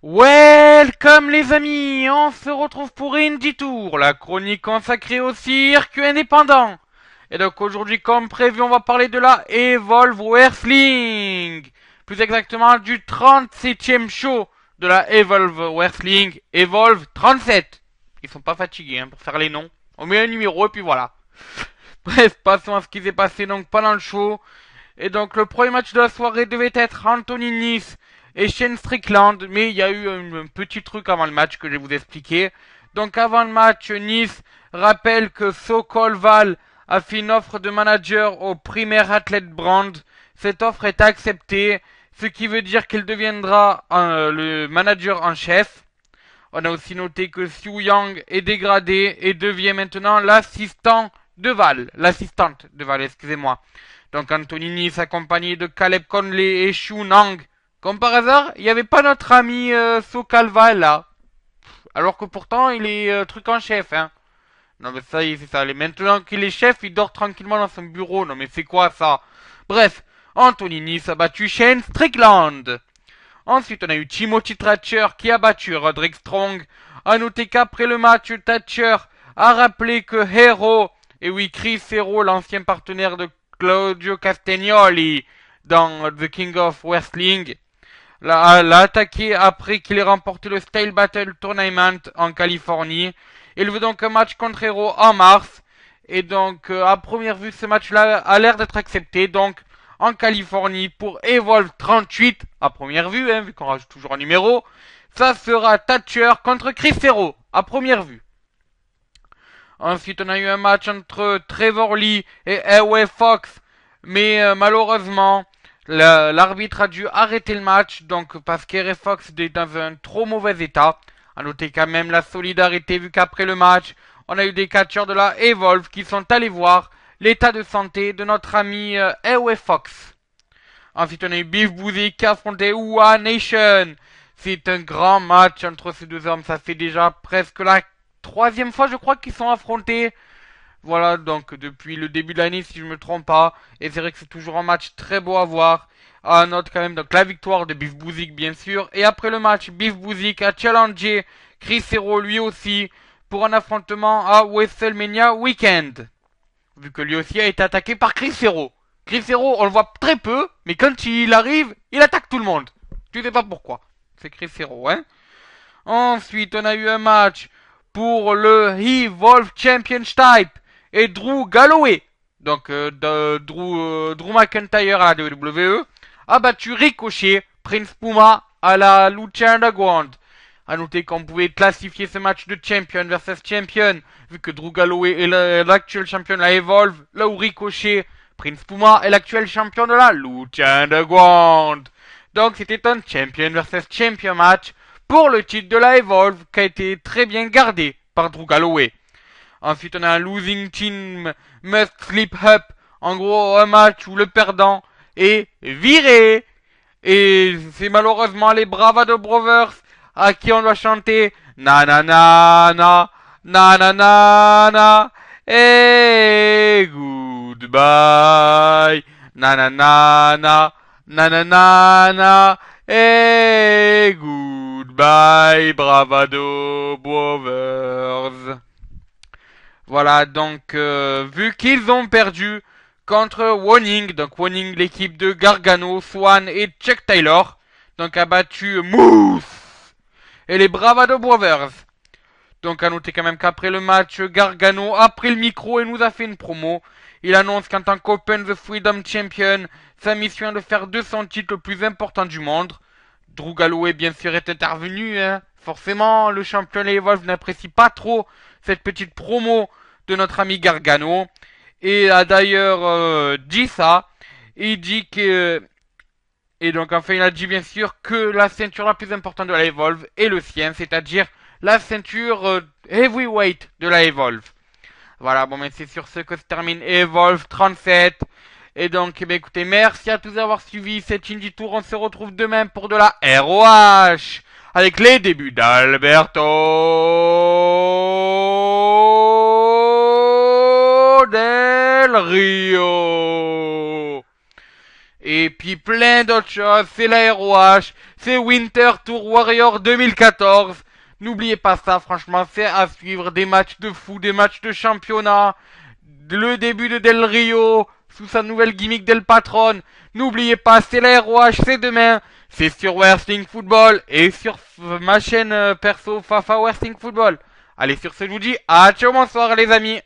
Welcome les amis, on se retrouve pour Indie Tour, la chronique consacrée au circuit indépendant. Et donc aujourd'hui comme prévu on va parler de la Evolve Wrestling. Plus exactement du 37e show de la Evolve Wrestling, Evolve 37. Ils sont pas fatigués pour faire les noms. On met un numéro et puis voilà. Bref, passons à ce qui s'est passé donc pendant le show. Et donc le premier match de la soirée devait être Anthony Nice et Shane Strickland, mais il y a eu un petit truc avant le match que je vais vous expliquer. Donc avant le match, Nice rappelle que Sokol Val a fait une offre de manager au Premier Athlete Brand. Cette offre est acceptée, ce qui veut dire qu'il deviendra le manager en chef. On a aussi noté que Siu Yang est dégradé et devient maintenant l'assistante de Val, excusez-moi. Donc Anthony Nice accompagné de Caleb Conley et Shu Nang. Comme par hasard, il n'y avait pas notre ami Sokalva là. Alors que pourtant il est truc en chef, hein. Non mais ça y est, c'est ça. Maintenant qu'il est chef, il dort tranquillement dans son bureau. Non mais c'est quoi ça? Bref, Anthony Nice a battu Shane Strickland. Ensuite, on a eu Timothy Thatcher qui a battu Roderick Strong. A noter qu'après le match, Thatcher a rappelé que Hero, et oui, Chris Hero, l'ancien partenaire de Claudio Castagnoli dans The King of Wrestling, l'a attaqué après qu'il ait remporté le Style Battle Tournament en Californie. Il veut donc un match contre Hero en mars. Et donc, à première vue, ce match-là a l'air d'être accepté. Donc, en Californie, pour Evolve 38, à première vue, vu qu'on rajoute toujours un numéro, ça sera Thatcher contre Chris Hero, à première vue. Ensuite, on a eu un match entre Trevor Lee et Airway Fox, mais malheureusement, l'arbitre a dû arrêter le match, donc parce qu'Airway Fox est dans un trop mauvais état. A noter quand même la solidarité, vu qu'après le match, on a eu des catcheurs de la Evolve qui sont allés voir l'état de santé de notre ami Airway Fox. Ensuite, on a eu Beef Boozy qui a affronté One Nation. C'est un grand match entre ces deux hommes. Ça fait déjà presque la troisième fois, je crois, qu'ils sont affrontés. Voilà, donc depuis le début de l'année, si je me trompe pas. Et c'est vrai que c'est toujours un match très beau à voir. À note quand même donc la victoire de Beef Bouzik, bien sûr. Et après le match, Beef Bouzik a challengé Chris Hero lui aussi pour un affrontement à WrestleMania Weekend. Vu que lui aussi a été attaqué par Chris Hero. Chris Hero, on le voit très peu, mais quand il arrive, il attaque tout le monde. Tu sais pas pourquoi. C'est Chris Hero, hein. Ensuite, on a eu un match pour le Evolve Championship et Drew Galloway. Donc, Drew McIntyre à la WWE a battu Ricochet, Prince Puma à la Lucha Underground. A noter qu'on pouvait classifier ce match de champion versus champion, vu que Drew Galloway est l'actuel champion de la Evolve, là où Ricochet, Prince Puma est l'actuel champion de la Lucha Underground. Donc c'était un champion versus champion match pour le titre de la Evolve qui a été très bien gardé par Drew Galloway. Ensuite on a un losing team must slip up, en gros un match où le perdant est viré. Et c'est malheureusement les Bravado Brothers à qui on doit chanter na na na na na na na na et goodbye na na na na na na na na et goodbye Bravado Brothers. Voilà donc vu qu'ils ont perdu contre Warning, donc Warning l'équipe de Gargano, Swan et Chuck Taylor, donc a battu Moose et les Bravado Brothers. Donc à noter quand même qu'après le match, Gargano a pris le micro et nous a fait une promo. Il annonce qu'en tant qu'Open the Freedom Champion, sa mission est de faire de son titre le plus important du monde. Drew Galloway bien sûr est intervenu, hein. Forcément, le champion Evolve n'apprécie pas trop cette petite promo de notre ami Gargano. Et a d'ailleurs dit ça. Il dit que... Et donc enfin il a dit bien sûr que la ceinture la plus importante de la Evolve est le sien, c'est-à-dire la ceinture heavyweight de la Evolve. Voilà, bon mais c'est sur ce que se termine Evolve 37. Et donc, eh bien, écoutez, merci à tous d'avoir suivi cette Indie Tour. On se retrouve demain pour de la ROH avec les débuts d'Alberto Del Rio. Et puis plein d'autres choses. C'est la ROH, c'est Winter Tour Warrior 2014. N'oubliez pas ça, franchement, c'est à suivre. Des matchs de fou, des matchs de championnat. Le début de Del Rio, sous sa nouvelle gimmick Del Patron. N'oubliez pas, c'est la ROH, c'est demain. C'est sur Wrestling Football et sur ma chaîne perso Fafa Wrestling Football. Allez, sur ce, je vous dis, ciao, bonsoir les amis.